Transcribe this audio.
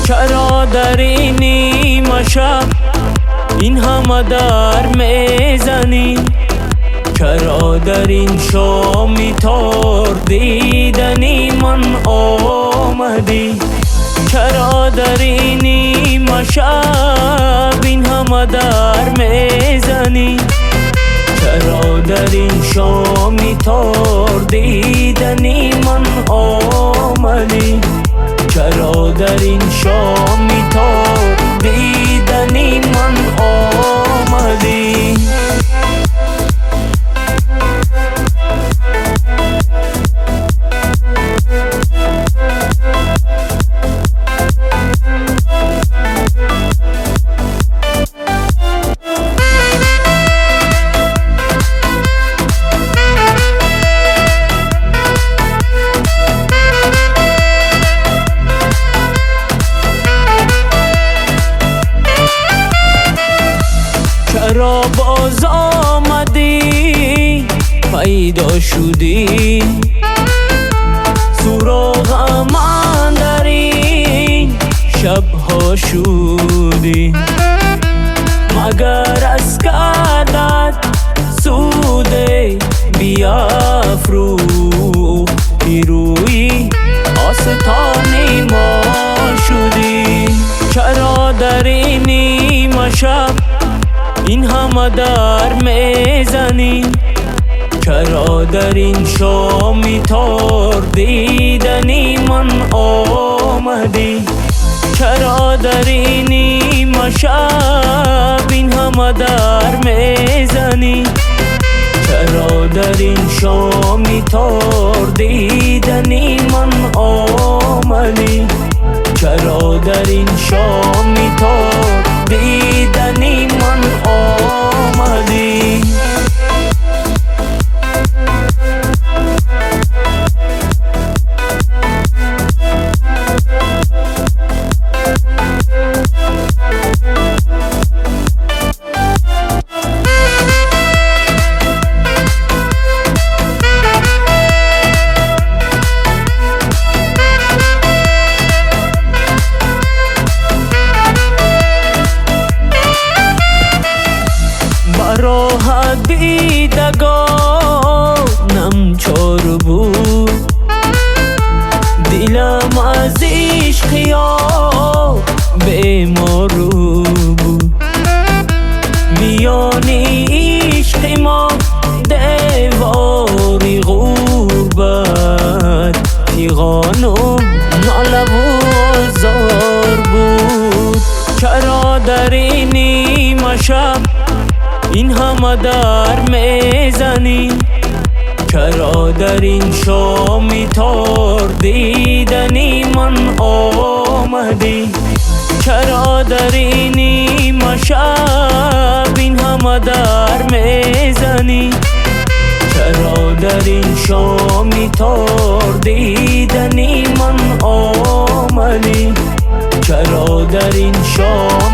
چرا در این نیمه شب این همه در میزنی؟ چرا در این شامی تار دیدنی من آمدی؟ چرا در این نیمه شب این همه در میزنی؟ چرا در این شامی تار دیدنی من آمدی؟ چرا در این شامی تار دیدنی من آمدی؟ چرا باز آمدی پیدا شدی؟ سراغ من در این شبها شدی؟ مگر از کردت سود بیافروختی روی آستان ما شدی؟ چرا در این نیمه شب این همه در میزنی؟ چرا در این شامی تار دیدنی من آمدی؟ چرا در این نیمه شب این همه در میزنی؟ چرا در این شامی تار دیدنی من آمدی؟ چرا در این شامی تار دیدنی من آمدی؟ راه دیدگانم چار بود، دلم از عشق یا بیمار بود. میان عشق ما دیواری غربت، تیغان و ناله و آزار بود. چرا در این نیمه شب این همه در میزنی؟ چرا در این شامی تار دیدنی من آمدی؟ چرا در این نیمه شب این همه در میزنی؟ چرا در این شامی تار دیدنی من آمدی؟ چرا در این شام